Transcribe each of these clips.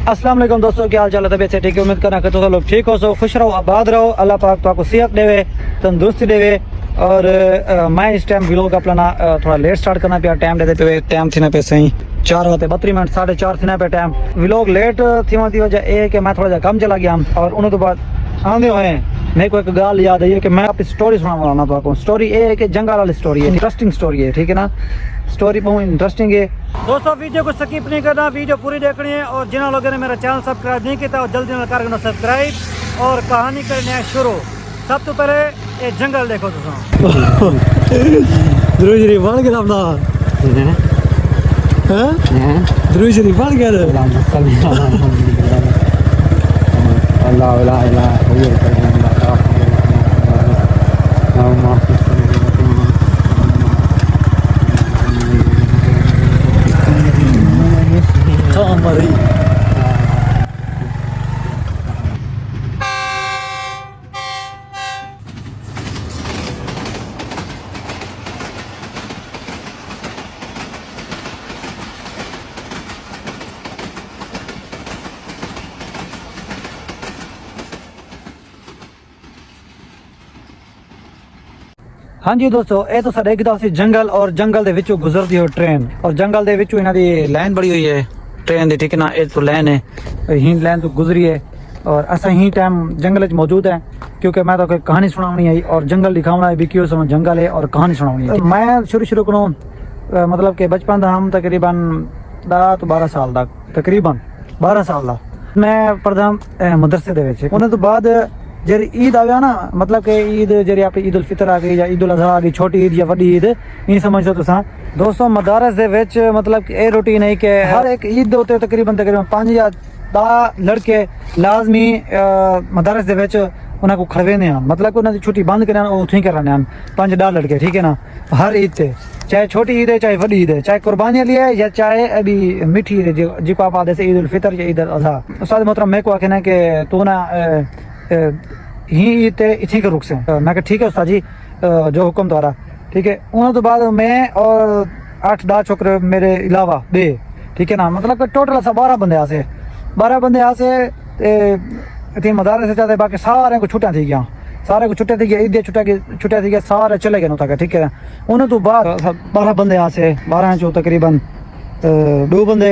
अस्सलाम वालेकुम दोस्तों, क्या हाल चाल है? तबीयत से ठीक है? उम्मीद करना कि तो लोग ठीक हो, सो खुश रहो, आबाद रहो। अल्लाह पाक तो आपको सेहत देवे, तंदुरुस्ती देवे। और मैं इस टाइम व्लॉग अपना थोड़ा लेट स्टार्ट करना पिया। टाइम देते पे टाइम थी ना पे सही 4 होते 32 मिनट 4:30 थी ना पे टाइम। व्लॉग लेट थी की वजह ये कि मैं थोड़ा जा कम चला गया और उन्होंने तो बाद आंदे हुए मेरे को एक गाल याद आई है कि मैं अपनी स्टोरी सुना तो आपको। स्टोरी ये है कि जंगल वाली स्टोरी है, इंटरेस्टिंग स्टोरी है, ठीक है ना। स्टोरी बहुत इंटरेस्टिंग है दोस्तों। वीडियो को स्किप नहीं करना, वीडियो पूरी देखनी है। और जिन लोगों ने मेरा चैनल सब्सक्राइब नहीं किया और जल्दी कर देना सब्सक्राइब। और कहानी करनी है शुरू। सब तो पहले ये जंगल देखो तुम द्रुजरी बढ़ गया अपना द्रुजरी बढ़ गया हमारी हाँ जी दोस्तों, ये तो साढ़े एक जंगल और जंगल दे विचों गुजरती हो ट्रेन और जंगल दे विचों इन्हां दी लाइन बड़ी हुई है ट्रेन दी, ठीक है ना। ये तो लाइन है, ही लाइन तो गुजरी है और असा ही टाइम जंगल मौजूद है क्योंकि मैं तो कोई कहानी सुनानी है और जंगल दिखाना है भी क्यों समय जंगल है और कहानी सुनानी है। मैं शुरू को मतलब कि बचपन था हम तकरीबन 10 तो 12 साल तक, तकरीबन 12 साल का मैं पढ़दा मदरसे दे विच। उन्हें तो बाद जरी ईद आ गया ना, मतलब कि ईद जरी आप ईद उल फितर आ गई या ईद उल अजहा आ गई, छोटी ईद या बड़ी ईद नहीं समझते तुसा दोस्तों। मदारस दे विच मतलब कि ये रूटीन है कि हर एक ईद होते तकरीबन 5 या 10 लड़के लाजमी मदारस दे विच उन्हें को खड़वेंदे हैं, मतलब कि उन्हें छुट्टी बंद करना उठी कराने हैं 5-10 लड़के, ठीक है ना। हर ईद से चाहे छोटी ईद है चाहे बड़ी ईद है, चाहे कुर्बानी लिए है या चाहे अभी मीठी ईद है जिको आप आते ईद उल फितर या ईद उल अजहा। उस्ताद मोहतरम मेरे को आखना कि तू ना ही इतने इतनी के रुक से मैं कहा ठीक है उस्ताद जी, जो हुक्म द्वारा, ठीक है। उन्होंने तो बाद मैं और 8-10 छोकरे मेरे अलावा बे, ठीक है ना, मतलब कि टोटल 12 बंदे आसे 12 बंदे आसे इतनी मदारस से जाते, बाकी सारे को छुट्टियां थी गया, सारे को छुट्टियां थी गया, ईद छुट्टियां थी गया, सारे चले गए तक, ठीक है। उन्होंने तो बाद 12 बंदे आसे 12 चो तकरीबन 2 बंदे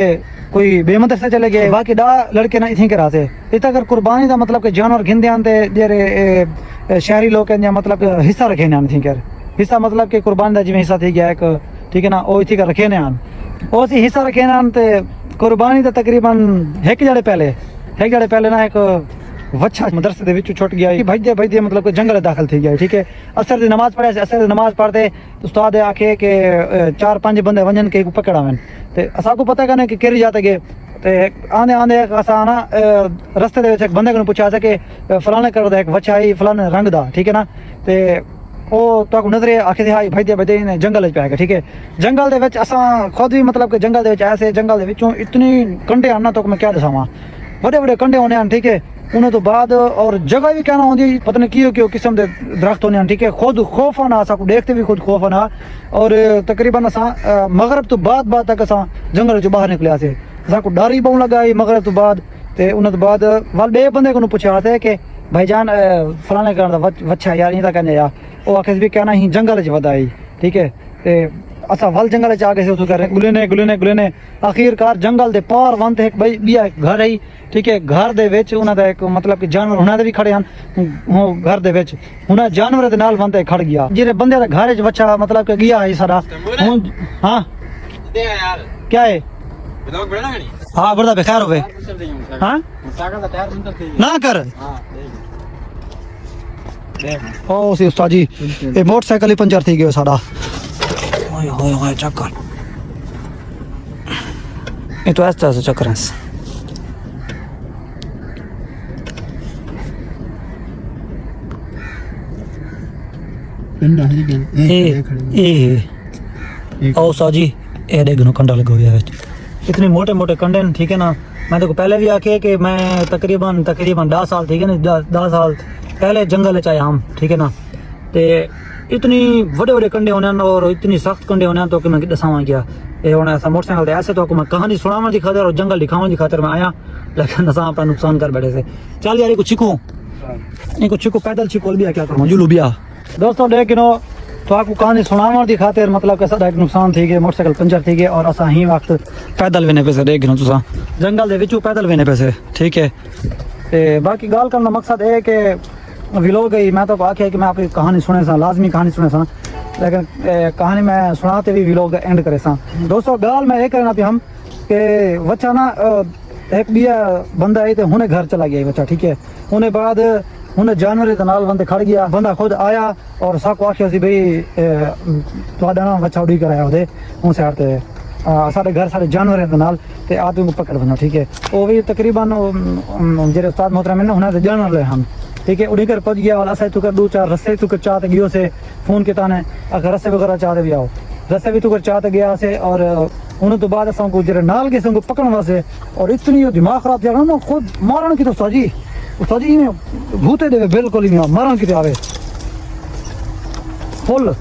कोई बेमदर से चले गए, बाकी 10 लड़के ना इतनी करा से इतना अगर कुर्बानी का मतलब कि जानवर घिंदे आते जेरे शहरी लोग हैं मतलब हिस्सा रखे ने थी कर हिस्सा मतलब कि कुर्बानी का जिम्मे हिस्सा थी गया एक, ठीक है ना। वो इतनी कर रखे ने वो सी हिस्सा रखे ने कुर्बानी का तकरीबन एक जड़े पहले ना एक वच्छा मदरसे दे विच छुट गया भजदे मतलब कि जंगल दाखिल थी गया, ठीक है। असर की नमाज पढ़े, असर की नमाज पढ़ते उस्ताद आखे कि 4-5 बंदे वंजन के पकड़ावन ते असा को पता करने कि केरी जाते गए ते आंदे आंदे असा ना रस्ते दे विच एक बंदे को पूछा कि फलाने कर दा एक वच्छा ही फलाने रंग दा, ठीक है ना। ते ओ तो नजरे आखे थे हाई भजदे ने जंगल पे आके, ठीक है। जंगल दे विच असा खुद भी मतलब कि जंगल दे विच ऐसे जंगल दे विचों इतनी कंडे आना तो मैं क्या दसावां, बड़े कंडे होने हैं, ठीक है। उन्हें तो बाद और जगह भी कहना होती पता नहीं क्यों किस्म के दरख्त होने हैं, ठीक है। खुद खौफ आना असा को देखते भी खुद खौफ आना और तकरीबन असा मगरब तो बाद तक असा जंगल चो बाहर निकले से असा को डर ही बहुत लगा मगरब तो बाद। ते उन्हें तो बाद वाल बे बंदे को पूछा कि भाईजान फलाने कर वच्छा यार ये कहने यार वो आखिर भी कहना ही जंगल च वधाई, ठीक है। ते असा वल जंगल च आ गए उस गुलेने आखिरकार जंगल दे पार वंत एक बिया घर है, ठीक है। घर दे विच उन्हां दा एक मतलब कि जानवर उन्हां दे भी खड़े हैं घर दे विच उन्हां जानवर दे नाल वंत खड़ गया जेरे बंदे दा घर च बच्चा मतलब कि गया है सारा। हां दे यार क्या है ब्लॉग बड़ा नहीं हां बड़ा बेकार होवे हां सागा दा टायर पंचर थी ना कर हां ओ सी उस्ताद जी ए मोटरसाइकिल ही पंचर थी गयो साडा। होए चक्कर ये तो ऐसा चक्कर है। ओ साजी ए देखो कंडा लगा हुआ है, इतने मोटे कंडे, ठीक है ना। मैं तो पहले भी आके कि मैं तकरीबन 10 साल, ठीक है ना, 10 साल पहले जंगल चाहे हम, ठीक है ना। ते इतनी बड़े कंडे होने और इतनी सख्त कंडे होने तो कि मैं दसावा गया ये हुन असां मोटरसाइकिल ते ऐसे तो मैं कहानी सुनावन जी खातिर और जंगल दिखावन जी खातिर मैं आया, लेकिन असां अपना नुकसान कर बैठे से। चल यार, इनको चिकू पैदल चिकू लिया क्या करूं जुलू बिया दोस्तों। लेकिन तो आपको कहानी सुनावन दी खातिर मतलब कि साडा एक नुकसान थी गया, मोटरसाइकिल पंचर थी गया और असां ही वक्त पैदल वेने पैसे देखो तुसां जंगल दे विचों पैदल वेने पैसे, ठीक है। ते बाकी गाल करने का मकसद है कि व्लॉग गई मैं तो आख्या कि मैं आपकी कहानी सुने सा, लाजमी कहानी सुने सा, लेकिन कहानी मैं सुनाते भी व्लॉग एंड करे सा। दोस्तों गाल मैं ये करना पे हम कि बच्चा ना एक बिया बंदा है तो हुने घर चला गया बच्चा, ठीक है। उन्हें बाद उन्हें जानवर के नाल बंदे खड़ गया, बंदा खुद आया और साको आख्या सी भाई तुहाडा ना बच्चा उड़ी कराया ओदे उन साइड ते साढ़े घर सारे जानवर के नाल ते आदमी को पकड़ बना, ठीक है। वो भी तकरीबन जेरे उस्ताद मोहतरम है ना उन्हें जानवर ले हम, ठीक है। उड़ी कर पहुंच गया और असा तुकर दो चार रस्से तुकर चाहते गयो से फोन के ताने अगर रस्से वगैरह चाहते भी आओ रस्से भी तुकर चाहते गया से और उन्हें तो बाद असा को जेरे नाल के संग पकड़न वास्ते और इतनी दिमाग खराब थिया ना खुद मारन की तो उस्तादी में भूते देवे बिल्कुल ही मारन की आवे फुल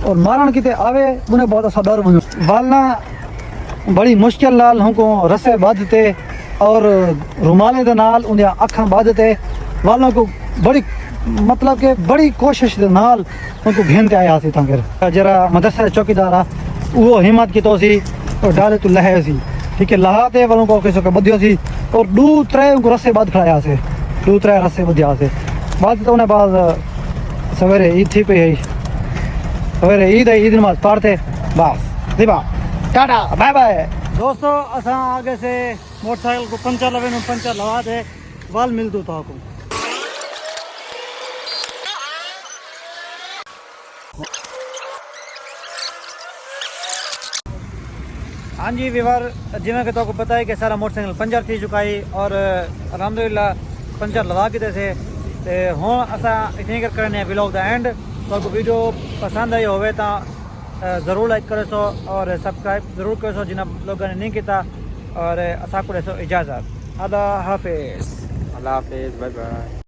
और मारन की आवे उन्हें बहुत अच्छा डर बनो वालना बड़ी मुश्किल नाल हमको रस्से बांधते और रुमाले दे नाल उन्हें अखां बांधते वालों को बड़ी मतलब के बड़ी कोशिश दे नाल उनको घेनते आया सी तांकर जरा मदरसा चौकीदार आ वो हिम्मत की तो सी और डाले तो लहे सी, ठीक है। लहाते वालों को किसी को बदियो सी और दो त्रे उनको रस्से बांध खड़ाया से, दो त्रे रस्से बदिया से बाद तो उन्हें बाद सवेरे ईद थी पे सवेरे ईद नमाज पढ़ते बस दिबा टाटा बाय बाय। दोस्तों असा आगे से मोटरसाइकिल को पंचर लगा दे वाल मिल दो तो को हाँ जी विवर जिमें कि तो पता है कि सारा मोटरसाइकिल पंचर थी चुका है और अलहमदुलिल्लाह पंचर लगा के थे हूँ असा इतनी कर करने व्लॉग द एंड। तो वीडियो पसंद आई होवे तो ज़रूर लाइक करो सो और सब्सक्राइब ज़रूर करो सो जिन्हें लोगों ने नहीं किया और असा को इजाज़त। अल्लाह हाफिज़ बाय बाय।